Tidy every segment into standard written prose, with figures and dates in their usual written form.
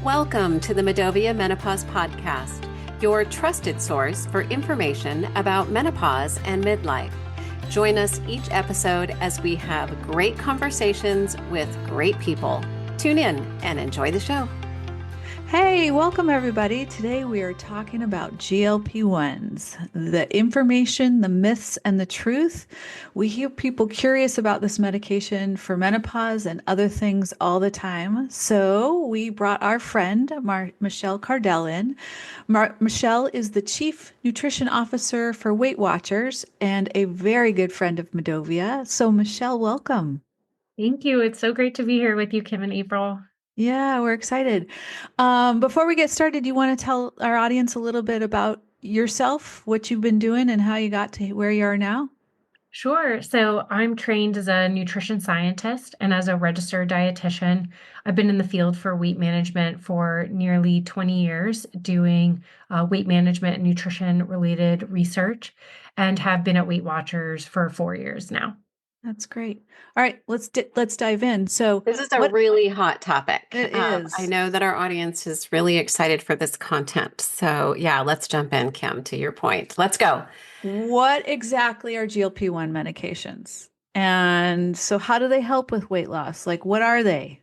Welcome to the Medovia Menopause Podcast, your trusted source for information about menopause and midlife. Join us each episode as we have great conversations with great people. Tune in and enjoy the show. Hey, welcome everybody. Today we are talking about GLP-1s, the information, the myths, and the truth. We hear people curious about this medication for menopause and other things all the time. So we brought our friend, Michelle Cardell in. Michelle is the Chief Nutrition Officer for Weight Watchers and a very good friend of Medovia. So Michelle, welcome. Thank you. It's so great to be here with you, Kim and April. Yeah, we're excited. Before we get started, you want to tell our audience a little bit about yourself, what you've been doing, and how you got to where you are now? Sure. So I'm trained as a nutrition scientist and as a registered dietitian. I've been in the field for weight management for nearly 20 years, doing weight management and nutrition related research, and have been at Weight Watchers for 4 years now. That's great. All right, let's dive in. So This is a really hot topic. It is. I know that our audience is really excited for this content. So yeah, let's jump in, Kim, to your point. Let's go. What exactly are GLP-1 medications? And so how do they help with weight loss? Like, what are they?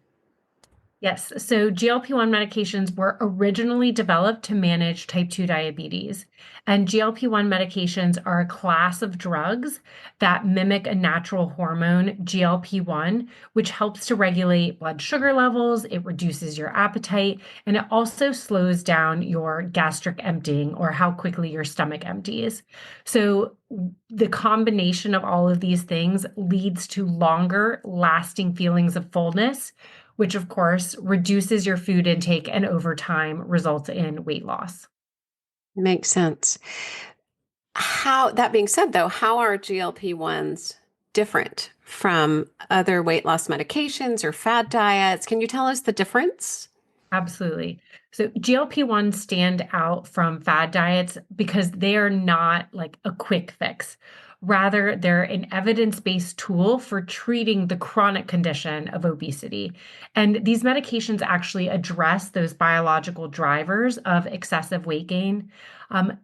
Yes. So GLP-1 medications were originally developed to manage type 2 diabetes. And GLP-1 medications are a class of drugs that mimic a natural hormone, GLP-1, which helps to regulate blood sugar levels. It reduces your appetite, and it also slows down your gastric emptying, or how quickly your stomach empties. So the combination of all of these things leads to longer lasting feelings of fullness, which of course reduces your food intake and over time results in weight loss. Makes sense. That being said, though, how are GLP-1s different from other weight loss medications or fad diets? Can you tell us the difference? Absolutely. So GLP-1 stand out from fad diets because they are not like a quick fix. Rather, they're an evidence-based tool for treating the chronic condition of obesity. And these medications actually address those biological drivers of excessive weight gain.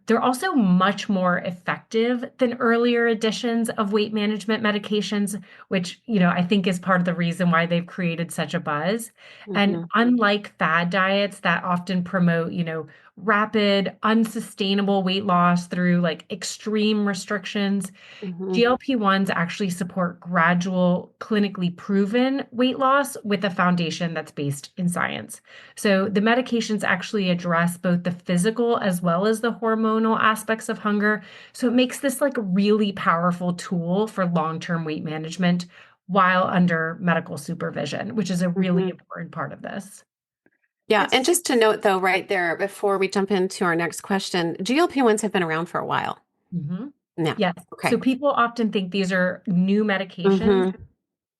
They're also much more effective than earlier editions of weight management medications, which, I think is part of the reason why they've created such a buzz. And unlike fad diets that often promote, rapid, unsustainable weight loss through like extreme restrictions, GLP-1s actually support gradual, clinically proven weight loss with a foundation that's based in science. So the medications actually address both the physical as well as the hormonal aspects of hunger. So it makes this like a really powerful tool for long-term weight management while under medical supervision, which is a really important part of this. Yeah. And just to note, though, right there, before we jump into our next question, GLP-1s have been around for a while. Yeah. Yes. Okay. So people often think these are new medications.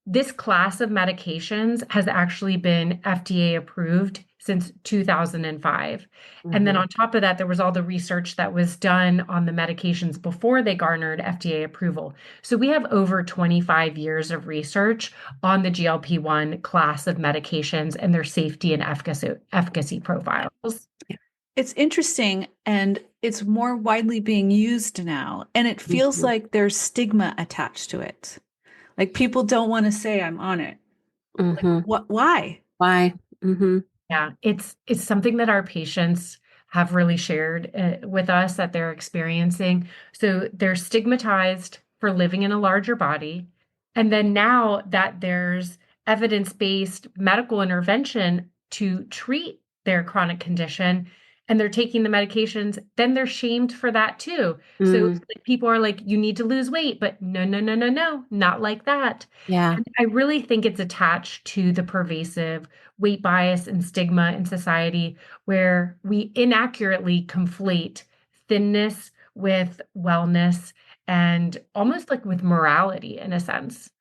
This class of medications has actually been FDA approved since 2005. And then on top of that, there was all the research that was done on the medications before they garnered FDA approval. So we have over 25 years of research on the GLP-1 class of medications and their safety and efficacy profiles. It's interesting, and it's more widely being used now, and it feels like there's stigma attached to it. Like people don't want to say I'm on it. Like, why? Why? Yeah, it's something that our patients have really shared with us that they're experiencing. So they're stigmatized for living in a larger body. And then now that there's evidence-based medical intervention to treat their chronic condition and they're taking the medications, then they're shamed for that too. So like, people are like, you need to lose weight, but no, no, no, no, no, not like that. Yeah. And I really think it's attached to the pervasive weight bias and stigma in society where we inaccurately conflate thinness with wellness and almost like with morality in a sense.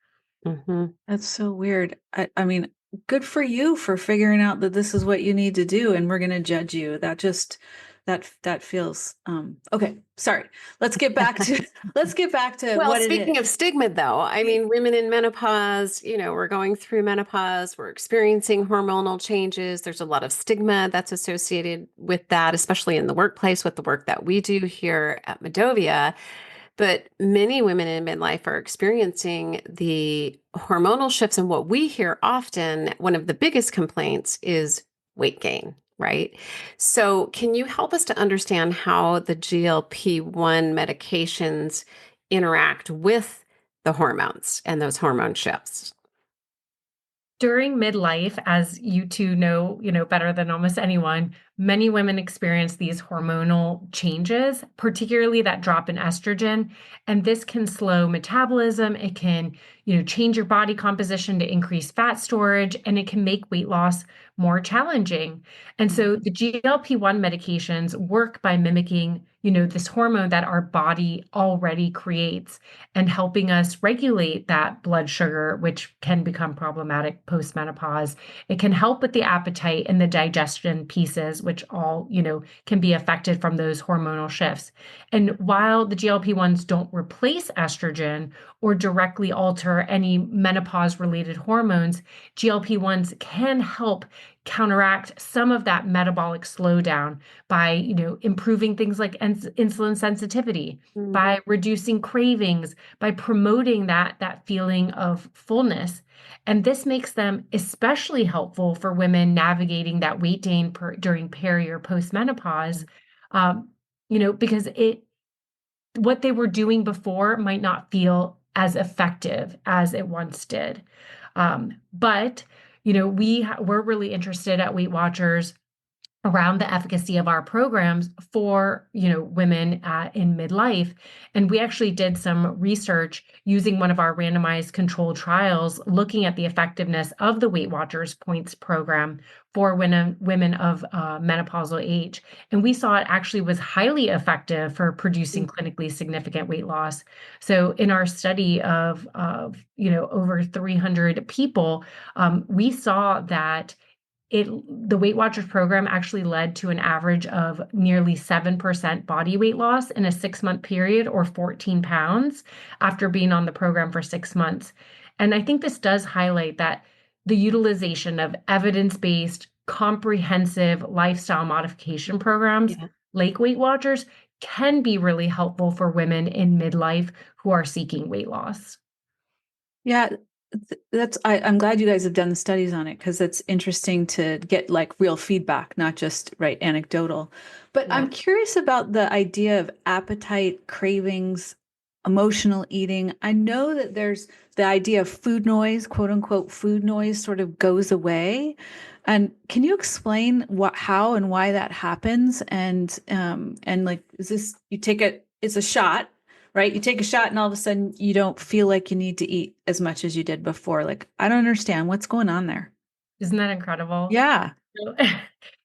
That's so weird. I mean, good for you for figuring out that this is what you need to do, and we're going to judge you. That just that feels okay. Sorry. Let's get back to Well, what it speaking of is. stigma, though, I mean, women in menopause, we're going through menopause, we're experiencing hormonal changes. There's a lot of stigma that's associated with that, especially in the workplace with the work that we do here at Medovia. But many women in midlife are experiencing the hormonal shifts. And what we hear often, one of the biggest complaints is weight gain, right? So, can you help us to understand how the GLP-1 medications interact with the hormones and those hormone shifts? During midlife, as you two know, better than almost anyone, many women experience these hormonal changes, particularly that drop in estrogen, and this can slow metabolism. It can, change your body composition to increase fat storage, and it can make weight loss more challenging. And so the GLP-1 medications work by mimicking, this hormone that our body already creates and helping us regulate that blood sugar, which can become problematic post-menopause. It can help with the appetite and the digestion pieces, which all, can be affected from those hormonal shifts. And while the GLP-1s don't replace estrogen or directly alter any menopause-related hormones, GLP-1s can help counteract some of that metabolic slowdown by, improving things like insulin sensitivity, by reducing cravings, by promoting that feeling of fullness. And this makes them especially helpful for women navigating that weight gain during peri or postmenopause, because what they were doing before might not feel as effective as it once did. But we're really interested at Weight Watchers around the efficacy of our programs for women in midlife, and we actually did some research using one of our randomized controlled trials looking at the effectiveness of the Weight Watchers points program for women of menopausal age, and we saw it actually was highly effective for producing clinically significant weight loss. So in our study of over 300 people, we saw that the Weight Watchers program actually led to an average of nearly 7% body weight loss in a 6-month period, or 14 pounds after being on the program for 6 months. And I think this does highlight that the utilization of evidence-based, comprehensive lifestyle modification programs Yeah. like Weight Watchers can be really helpful for women in midlife who are seeking weight loss. Yeah, I'm glad you guys have done the studies on it, because it's interesting to get like real feedback, not just anecdotal. But Yeah. I'm curious about the idea of appetite, cravings, emotional eating. I know that there's the idea of food noise, quote unquote, food noise sort of goes away. And can you explain how and why that happens? And like, is this, it's a shot, right? You take a shot and all of a sudden you don't feel like you need to eat as much as you did before. Like, I don't understand what's going on there. Isn't that incredible? Yeah. So,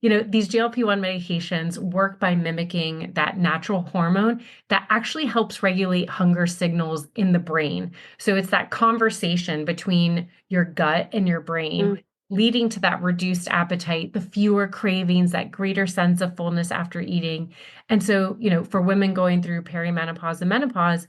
these GLP-1 medications work by mimicking that natural hormone that actually helps regulate hunger signals in the brain. So it's that conversation between your gut and your brain, Mm. leading to that reduced appetite, the fewer cravings, that greater sense of fullness after eating. And so, for women going through perimenopause and menopause,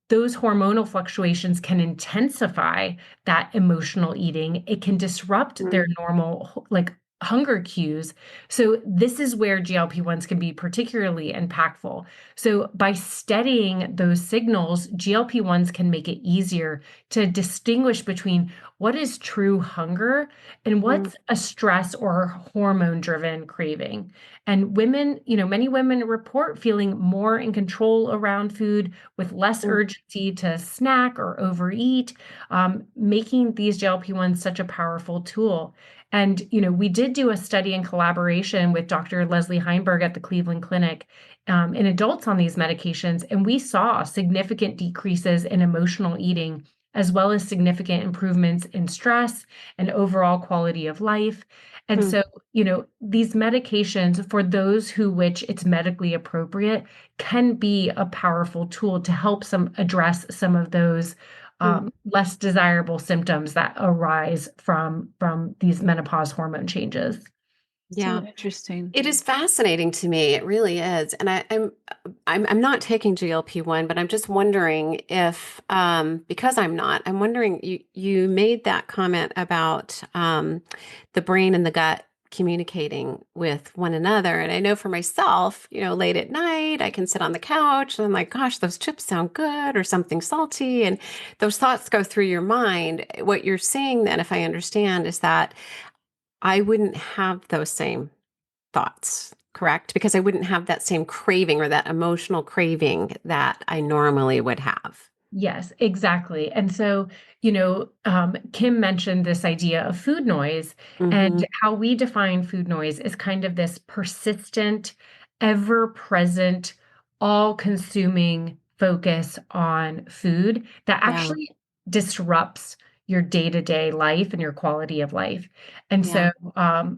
those hormonal fluctuations can intensify that emotional eating. It can disrupt their Mm. normal, like, hunger cues. So this is where GLP-1s can be particularly impactful. So by studying those signals, GLP-1s can make it easier to distinguish between what is true hunger and Mm. what's a stress or hormone-driven craving. And women, many women report feeling more in control around food, with less Mm. urgency to snack or overeat, making these GLP-1s such a powerful tool. And, we did do a study in collaboration with Dr. Leslie Heinberg at the Cleveland Clinic in adults on these medications, and we saw significant decreases in emotional eating, as well as significant improvements in stress and overall quality of life. And Mm. so, these medications, for those who which it's medically appropriate, can be a powerful tool to help address some of those Mm. less desirable symptoms that arise from these menopause hormone changes. So Yeah. interesting. It is fascinating to me. It really is. And I'm not taking GLP-1, but I'm just wondering if because I'm not, I'm wondering you made that comment about the brain and the gut communicating with one another. And I know for myself, late at night, I can sit on the couch and I'm like, gosh, those chips sound good or something salty. And those thoughts go through your mind. What you're saying then, if I understand, is that I wouldn't have those same thoughts, correct? Because I wouldn't have that same craving or that emotional craving that I normally would have. Yes, exactly. And so, Kim mentioned this idea of food noise, Mm-hmm. and how we define food noise is kind of this persistent, ever present, all consuming focus on food that Yeah. actually disrupts your day-to-day life and your quality of life. And Yeah. so,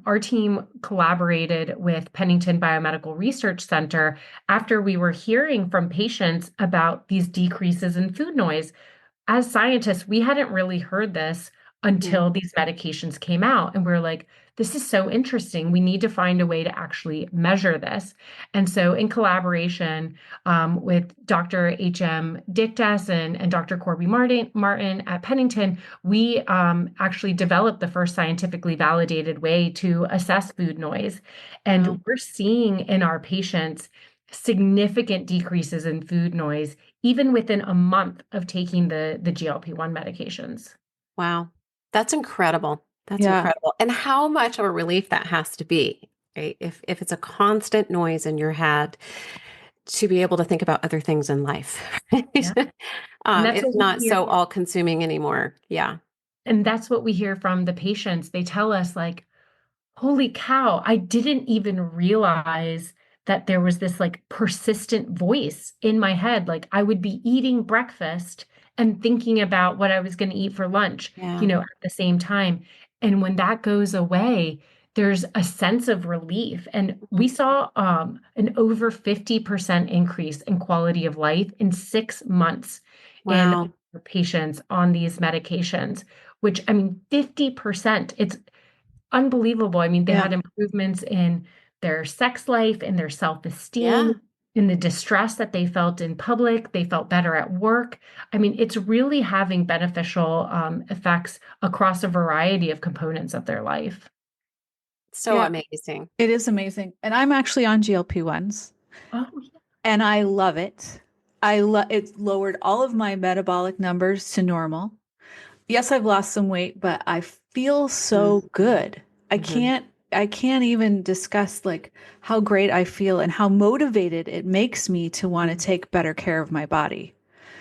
our team collaborated with Pennington Biomedical Research Center after we were hearing from patients about these decreases in food noise. As scientists, we hadn't really heard this Mm-hmm. until these medications came out. And we are like, this is so interesting. We need to find a way to actually measure this. And so, in collaboration with Dr. H.M. Dictas and Dr. Corby Martin at Pennington, we actually developed the first scientifically validated way to assess food noise. Wow. And we're seeing in our patients significant decreases in food noise even within a month of taking the GLP-1 medications. Wow. That's incredible. That's Yeah. incredible. And how much of a relief that has to be, right? If it's a constant noise in your head to be able to think about other things in life, Yeah. right? And that's It's what we not hear. so all consuming anymore. Yeah. And that's what we hear from the patients. They tell us, like, holy cow, I didn't even realize that there was this like persistent voice in my head. Like I would be eating breakfast and thinking about what I was going to eat for lunch, Yeah. at the same time. And when that goes away, there's a sense of relief. And Mhm. we saw an over 50% increase in quality of life in 6 months in Wow. patients on these medications, which I mean, 50%. It's unbelievable. I mean, they Yeah. had improvements in their sex life, in their Yeah. self-esteem, in the distress that they felt in public. They felt better at work. I mean, it's really having beneficial effects across a variety of components of their life. So Yeah. amazing. It is amazing. And I'm actually on GLP-1s Oh, and I love it. It's lowered all of my metabolic numbers to normal. Yes, I've lost some weight, but I feel so good. I Mm-hmm. can't I can't even discuss like how great I feel and how motivated it makes me to want to take better care of my body.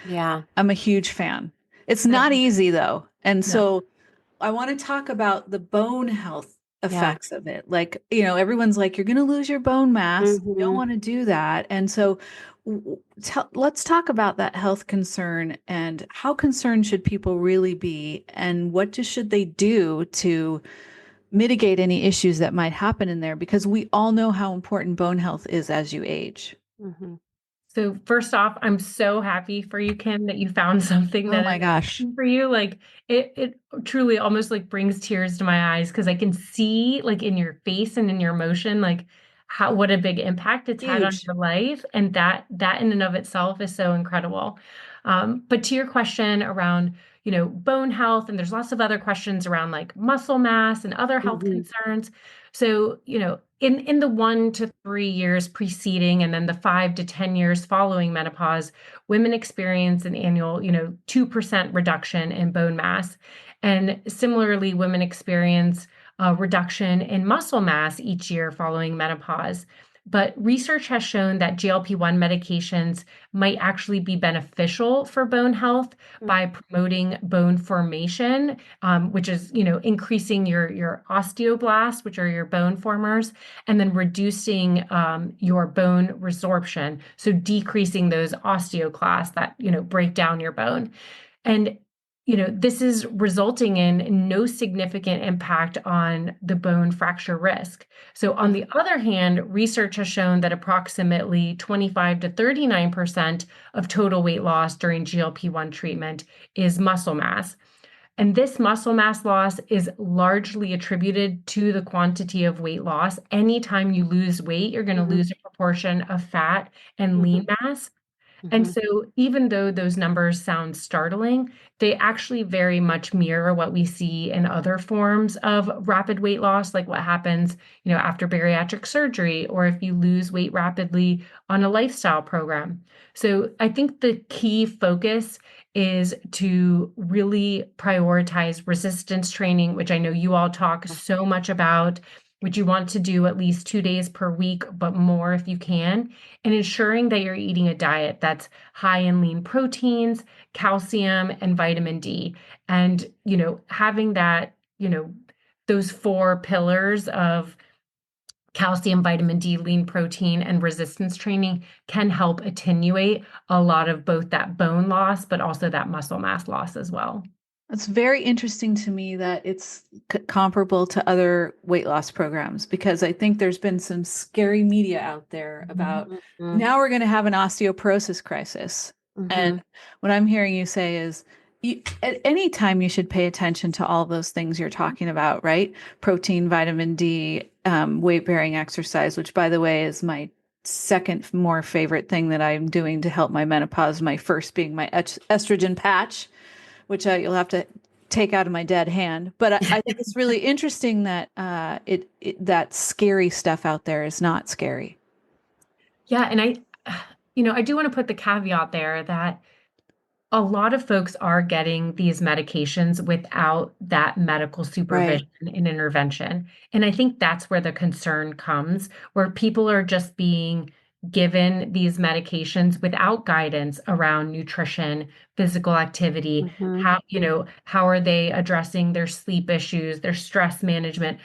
Yeah. I'm a huge fan. It's I, not easy though. And no. so I want to talk about the bone health Yeah. effects of it. Like, everyone's like, you're going to lose your bone mass. You don't Mm-hmm. want to do that. And so let's talk about that health concern and how concerned should people really be and should they do to mitigate any issues that might happen in there? Because we all know how important bone health is as you age. Mm-hmm. So first off, I'm so happy for you, Kim, that you found something Oh that my is gosh. working for you. Like it truly almost like brings tears to my eyes because I can see like in your face and in your emotion, like what a big impact it's had on Huge. your life. And that in and of itself is so incredible. But to your question around, bone health, and there's lots of other questions around like muscle mass and other health Mm-hmm. concerns. So, in the 1 to 3 years preceding and then the 5 to 10 years following menopause, women experience an annual, 2% reduction in bone mass. And similarly, women experience a reduction in muscle mass each year following menopause. But research has shown that GLP-1 medications might actually be beneficial for bone health by promoting bone formation, which is, increasing your osteoblasts, which are your bone formers, and then reducing your bone resorption, so decreasing those osteoclasts that break down your bone. And this is resulting in no significant impact on the bone fracture risk. So on the other hand, research has shown that approximately 25 to 39% of total weight loss during GLP-1 treatment is muscle mass. And this muscle mass loss is largely attributed to the quantity of weight loss. Anytime you lose weight, you're going to Mhm. lose a proportion of fat and lean Mhm. mass. And Mhm. so, even though those numbers sound startling, they actually very much mirror what we see in other forms of rapid weight loss, like what happens, after bariatric surgery, or if you lose weight rapidly on a lifestyle program. So, I think the key focus is to really prioritize resistance training, which I know you all talk so much about, which you want to do at least 2 days per week, but more if you can, and ensuring that you're eating a diet that's high in lean proteins, calcium, and vitamin D. And, having that, those four pillars of calcium, vitamin D, lean protein, and resistance training can help attenuate a lot of both that bone loss, but also that muscle mass loss as well. It's very interesting to me that it's comparable to other weight loss programs because I think there's been some scary media out there about Mhm. now we're going to have an osteoporosis crisis. And Mhm. what I'm hearing you say is at any time you should pay attention to all those things you're talking about, right? Protein, vitamin D, weight-bearing exercise, which by the way is my second more favorite thing that I'm doing to help my menopause. My first being my estrogen patch, which you'll have to take out of my dead hand. But I think it's really interesting that that scary stuff out there is not scary. Yeah, and I do want to put the caveat there that a lot of folks are getting these medications without that medical Right. supervision and intervention. And I think that's where the concern comes, where people are just being given these medications without guidance around nutrition, physical activity, Mhm. how are they addressing their sleep issues, their stress management,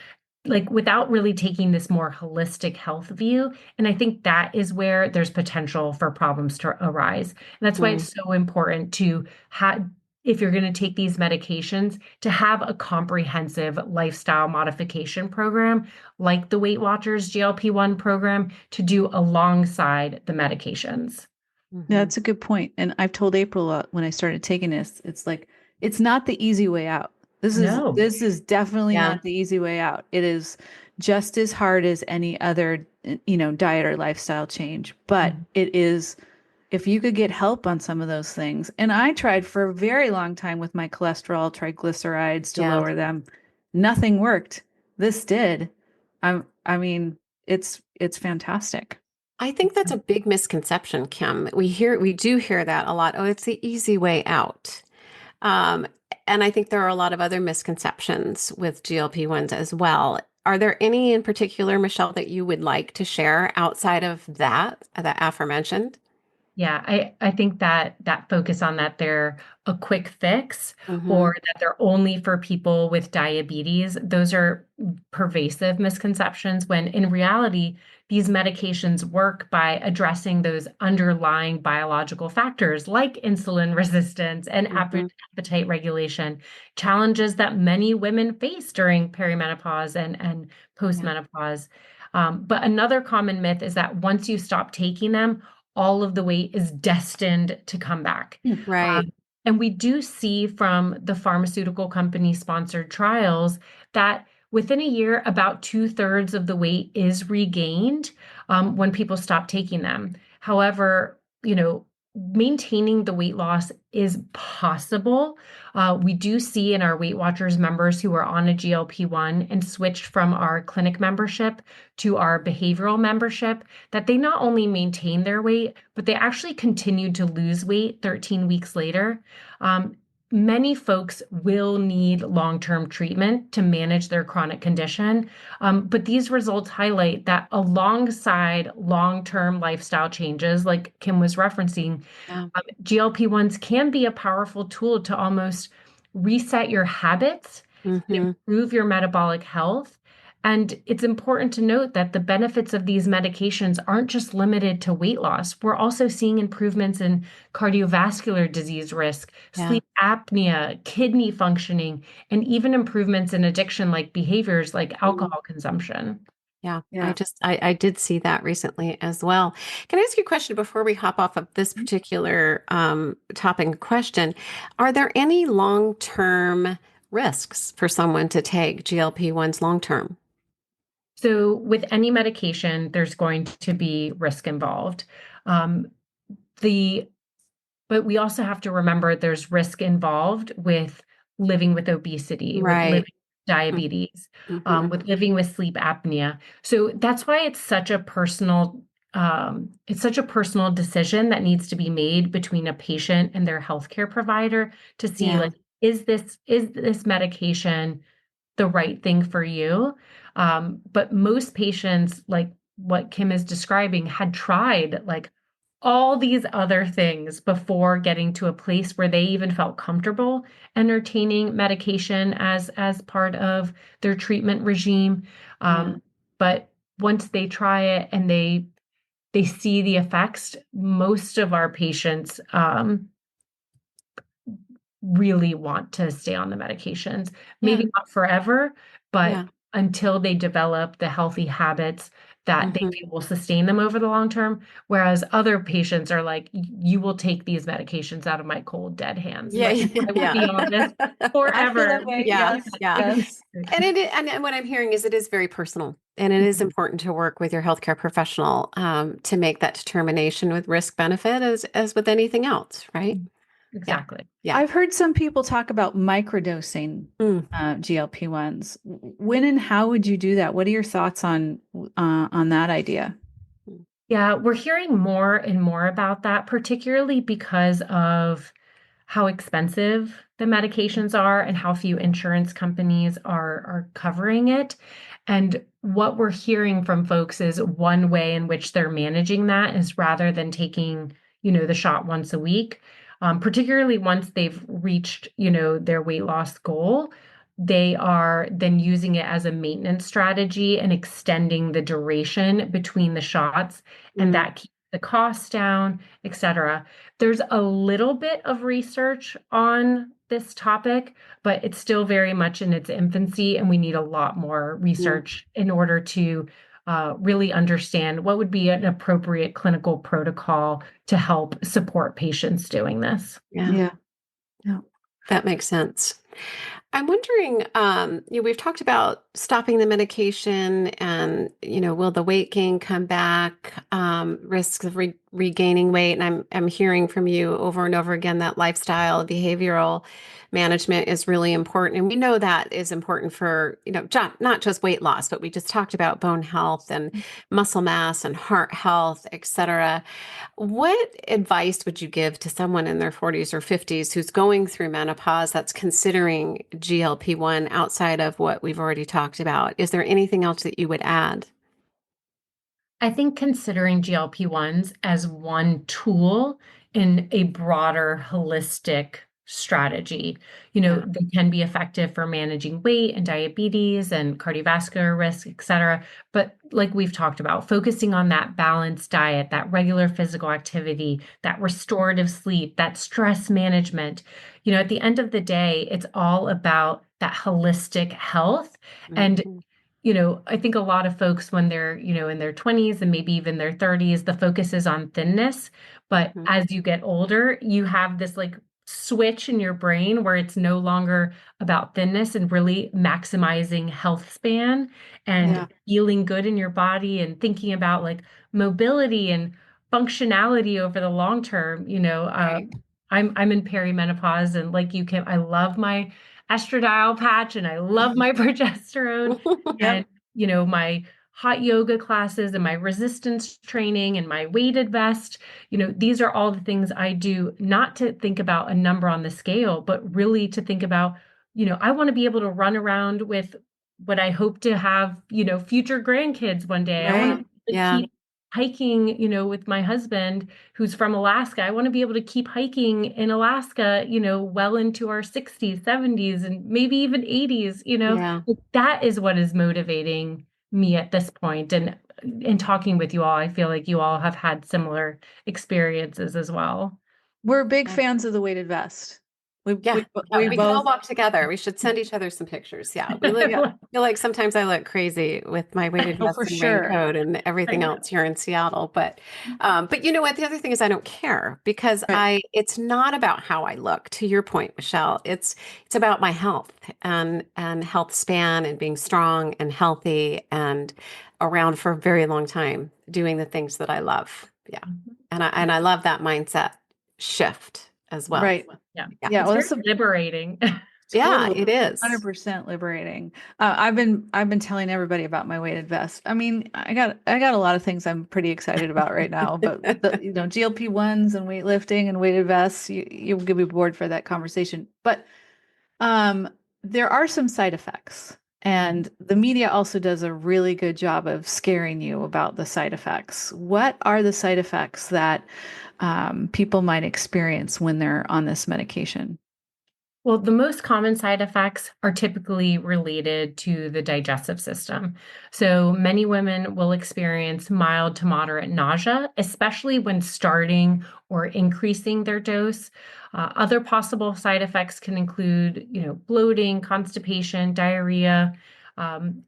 like without really taking this more holistic health view. And I think that is where there's potential for problems to arise. And that's why Mhm. it's so important to have, if you're going to take these medications, to have a comprehensive lifestyle modification program like the Weight Watchers GLP-1 program to do alongside the medications. Yeah, Mhm. that's a good point. And I've told April when I started taking this, it's like it's not the easy way out. No. This is definitely Yeah. not the easy way out. It is just as hard as any other, diet or lifestyle change. But Mhm. it is if you could get help on some of those things. And I tried for a very long time with my cholesterol, triglycerides to Yeah. lower them. Nothing worked. This did. I mean, it's fantastic. I think that's a big misconception, Kim. We do hear that a lot. Oh, it's the easy way out. Um, and I think there are a lot of other misconceptions with GLP-1s as well. Are there any in particular, Michelle, that you would like to share outside of that aforementioned? Yeah, I think that focus on that they're a quick fix Mm-hmm. or that they're only for people with diabetes, those are pervasive misconceptions when in reality, these medications work by addressing those underlying biological factors like insulin resistance and Mm-hmm. appetite regulation, challenges that many women face during perimenopause and Yeah. postmenopause. But another common myth is that once you stop taking them, all of the weight is destined to come back. Right. And we do see from the pharmaceutical company sponsored trials that within a year, about two-thirds of the weight is regained when people stop taking them. However, maintaining the weight loss is possible. We do see in our Weight Watchers members who are on a GLP-1 and switched from our clinic membership to our behavioral membership that they not only maintain their weight, but they actually continue to lose weight 13 weeks later. Um, Many folks will need long-term treatment to manage their chronic condition, but these results highlight that alongside long-term lifestyle changes, like Kim was referencing, Yeah. GLP-1s can be a powerful tool to almost reset your habits and Mm-hmm. improve your metabolic health. And it's important to note that the benefits of these medications aren't just limited to weight loss. We're also seeing improvements in cardiovascular disease risk, Yeah. sleep apnea, kidney functioning, and even improvements in addiction like behaviors like Mm. alcohol consumption. Yeah, Yeah. I did see that recently as well. Can I ask you a question before we hop off of this particular topic in question? Are there any long-term risks for someone to take GLP-1s long term? So with any medication, there's going to be risk involved. Um, the But we also have to remember there's risk involved with living with obesity, with living Right. with diabetes, Mm-hmm. with living with sleep apnea. So that's why it's such a personal decision that needs to be made between a patient and their healthcare provider to see Yeah. like, is this medication the right thing for you? But most patients, like what Kim is describing, had tried like all these other things before getting to a place where they even felt comfortable entertaining medication as part of their treatment regime. Yeah. But once they try it and they see the effects, most of our patients really want to stay on the medications. Yeah. Maybe not forever, but Yeah. until they develop the healthy habits that they Hmm. feel will sustain them over the long term. Whereas other patients are like, you will take these medications out of my cold, dead hands. Yeah. Like, I will be on this I feel forever. that way. Yeah. Yes. Yeah. Yes. And what I'm hearing is it is very personal, and it is Mhm. important to work with your healthcare professional to make that determination with risk benefit as with anything else, right? Yeah. Exactly. Yeah. I've heard some people talk about microdosing Mm. GLP-1s. When and how would you do that? What are your thoughts on that idea? Yeah, we're hearing more and more about that, particularly because of how expensive the medications are and how few insurance companies are covering it. And what we're hearing from folks is one way in which they're managing that is rather than taking, the shot once a week, particularly once they've reached, their weight loss goal, they are then using it as a maintenance strategy and extending the duration between the shots, and Mm. that keeps the costs down, et cetera. There's a little bit of research on this topic, but it's still very much in its infancy, and we need a lot more Yeah. research in order to really understand what would be an appropriate clinical protocol to help support patients doing this. Yeah. Yeah. Yeah. That makes sense. I'm wondering, we've talked about stopping the medication and, will the weight gain come back, risks of regaining weight. And I'm hearing from you over and over again that lifestyle, behavioral management is really important. And we know that is important for, not just weight loss, but we just talked about bone health and muscle mass and heart health, et cetera. What advice would you give to someone in their 40s or 50s who's going through menopause that's considering GLP-1 outside of what we've already talked about? Is there anything else that you would add? I think considering GLP-1s as one tool in a broader holistic strategy, Yeah. they can be effective for managing weight and diabetes and cardiovascular risk, et cetera. But like we've talked about, focusing on that balanced diet, that regular physical activity, that restorative sleep, that stress management, at the end of the day, it's all about that holistic health. And Mhm. I think a lot of folks when they're, in their 20s and maybe even their 30s, the focus is on thinness. But Mhm. as you get older, you have this like switch in your brain where it's no longer about thinness and really maximizing health span Yeah. and feeling good in your body and thinking about like mobility and functionality over the long term. Right. I'm in perimenopause, and like you can, I love my estradiol patch and I love my progesterone Yep. and my hot yoga classes and my resistance training and my weighted vest. These are all the things I do, not to think about a number on the scale, but really to think about, I want to be able to run around with what I hope to have, future grandkids one day. I want Right. to Yeah. keep hiking, with my husband who's from Alaska. I want to be able to keep hiking in Alaska, well into our 60s, 70s, and maybe even 80s. Yeah. Like, that is what is motivating me at this point. And in talking with you all, I feel like you all have had similar experiences as well. We're big Yeah. fans of the weighted vest. Yeah, We we could all both, walk together. We should send each other some pictures. Yeah, we look. yeah, I feel like sometimes I look crazy with my weighted oh, vest for and sure. raincoat and I everything know. else here in Seattle. But you know what? The other thing is I don't care because Right. it's not about how I look. To your point, Michelle, it's about my health and health span and being strong and healthy and around for a very long time doing the things that I love. Yeah, Mhm. and I love that mindset shift as well. Right. Yeah. Yeah. Yeah. It's Well, very that's a liberating. Yeah, totally it is. 100% liberating. I've been telling everybody about my weighted vest. I mean, I got a lot of things I'm pretty excited about right now, but GLP-1s and weightlifting and weighted vests, you'll be bored for that conversation. But um, there are some side effects, and the media also does a really good job of scaring you about the side effects. What are the side effects that people might experience when they're on this medication? Well, the most common side effects are typically related to the digestive system. So many women will experience mild to moderate nausea, especially when starting or increasing their dose. Other possible side effects can include, bloating, constipation, diarrhea.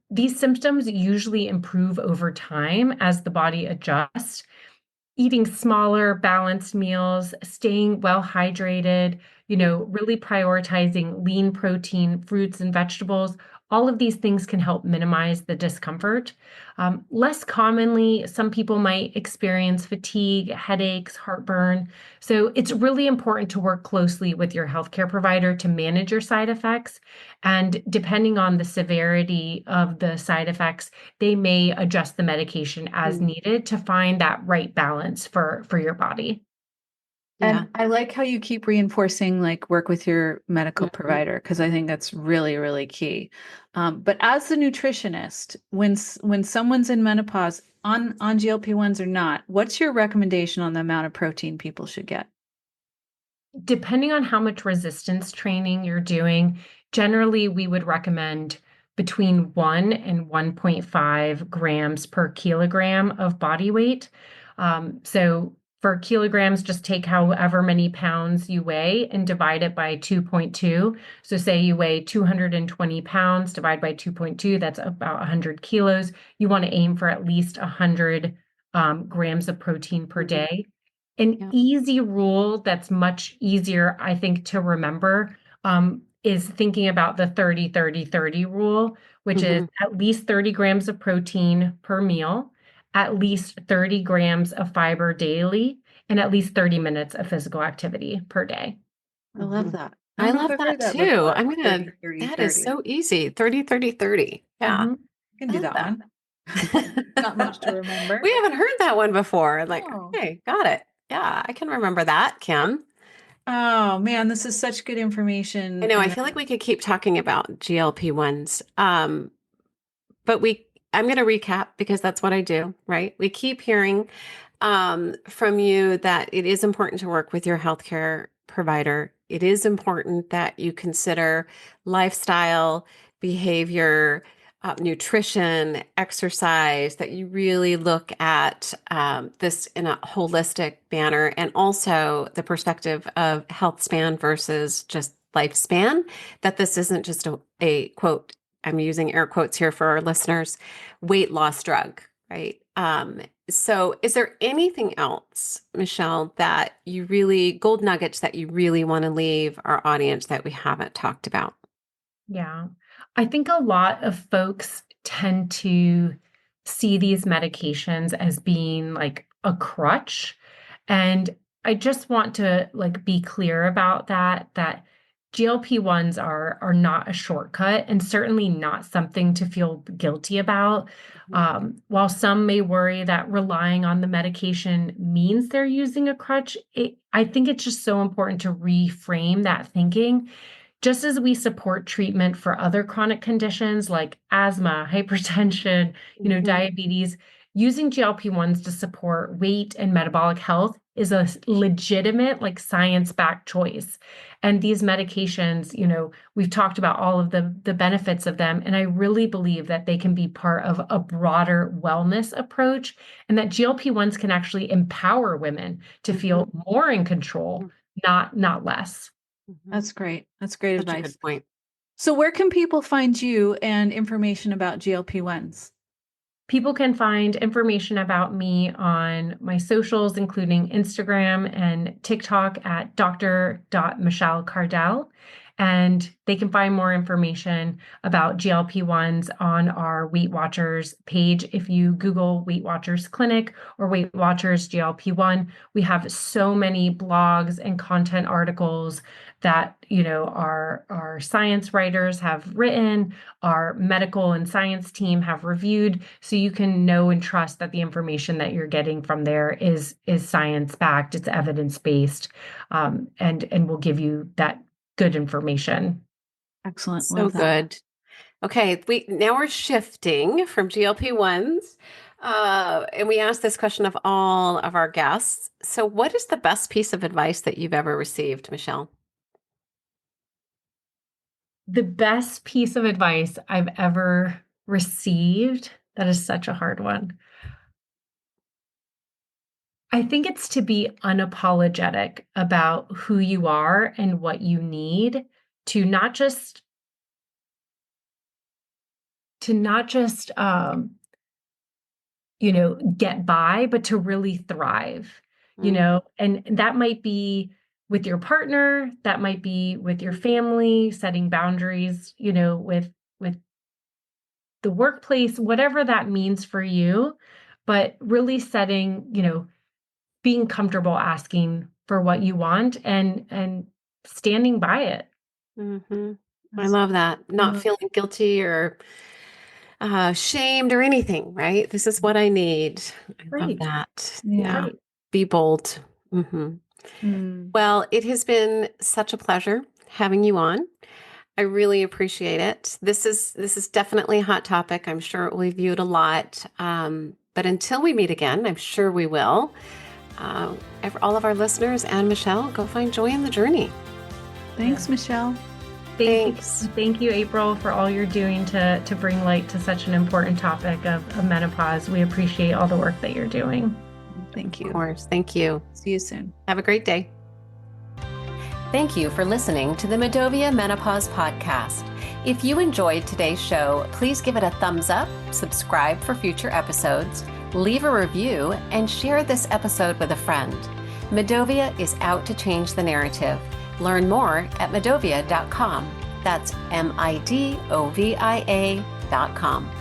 These symptoms usually improve over time as the body adjusts. Eating smaller, balanced meals, staying well hydrated, really prioritizing lean protein, fruits and vegetables. All of these things can help minimize the discomfort. Less commonly, some people might experience fatigue, headaches, heartburn. So it's really important to work closely with your healthcare provider to manage your side effects. And depending on the severity of the side effects, they may adjust the medication as Mm, needed to find that right balance for your body. yeah. And I like how you keep reinforcing like work with your medical Mhm. provider because I think that's really, really key. But as the nutritionist, when someone's in menopause on GLP-1s or not, what's your recommendation on the amount of protein people should get? Depending on how much resistance training you're doing, generally we would recommend between 1 and 1.5 grams per kilogram of body weight. So for kilograms, just take however many pounds you weigh and divide it by 2.2. So say you weigh 220 pounds, divide by 2.2, that's about 100 kilos. You want to aim for at least 100 grams of protein per Mhm. day. An Yeah. easy rule that's much easier, I think, to remember is thinking about the 30-30-30 rule, which is Mhm. at least 30 grams of protein per meal, at least 30 grams of fiber daily, and at least 30 minutes of physical activity per day. I love Mhm. that. I I don't know if love I've heard that that too. before. 30, 30, That is 30. so easy. 30-30-30. Yeah. Mhm. I can I do love that that. one. Not much to remember. We haven't heard that one before. Like, Oh. okay, got it. Yeah, I can remember that, Kim. Oh man, this is such good I information. know, I And feel like we could keep talking about GLP-1s. But I'm going to recap because that's what I do, right? We keep hearing from you that it is important to work with your healthcare provider. It is important that you consider lifestyle, behavior, nutrition, exercise, that you really look at this in a holistic manner, and also the perspective of health span versus just lifespan, that this isn't just a quote, I'm using air quotes here for our listeners, weight loss drug, right? So is there anything else, Michelle, that you really, gold nuggets that you really want to leave our audience that we haven't talked about? Yeah. I think a lot of folks tend to see these medications as being like a crutch. And I just want to like be clear about that GLP-1s are not a shortcut and certainly not something to feel guilty about. Mhm. While some may worry that relying on the medication means they're using a crutch, I think it's just so important to reframe that thinking. Just as we support treatment for other chronic conditions like asthma, hypertension, Mhm. diabetes, using GLP-1s to support weight and metabolic health is a legitimate, like science-backed choice. And these medications, we've talked about all of the benefits of them. And I really believe that they can be part of a broader wellness approach and that GLP-1s can actually empower women to Mhm. feel more in control, not less. That's great. That's great Such a advice. good point. So where can people find you and information about GLP-1s? People can find information about me on my socials, including Instagram and TikTok at dr.michelle.cardell. And they can find more information about GLP-1s on our Weight Watchers page. If you Google Weight Watchers Clinic or Weight Watchers GLP-1, we have so many blogs and content articles that, our science writers have written, our medical and science team have reviewed, so you can know and trust that the information that you're getting from there is science backed, it's evidence based, and will give you that good information. Excellent. So Love that. good. Okay, now we're shifting from GLP-1s, and we asked this question of all of our guests. So, what is the best piece of advice that you've ever received, Michelle? The best piece of advice I've ever received, that is such a hard one. I think it's to be unapologetic about who you are and what you need to not just get by, but to really thrive, and that might be with your partner, that might be with your family, setting boundaries, with the workplace, whatever that means for you, but really being comfortable asking for what you want and standing by it. Mm-hmm. I love that. Not feeling guilty or shamed or anything, right? This is what I need. I love Right. that. Yeah. Yeah. Be bold. Mm-hmm. Well, it has been such a pleasure having you on. I really appreciate it. This is definitely a hot topic. I'm sure it will be viewed a lot. But until we meet again, I'm sure we will. All of our listeners and Michelle, go find joy in the journey. Thanks, Michelle. Thanks. Thank you, April, for all you're doing to bring light to such an important topic of menopause. We appreciate all the work that you're doing. Thank you. Of course. Thank you. See you soon. Have a great day. Thank you for listening to the Medovia Menopause Podcast. If you enjoyed today's show, please give it a thumbs up, subscribe for future episodes, leave a review, and share this episode with a friend. Medovia is out to change the narrative. Learn more at medovia.com. That's MIDOVIA.com.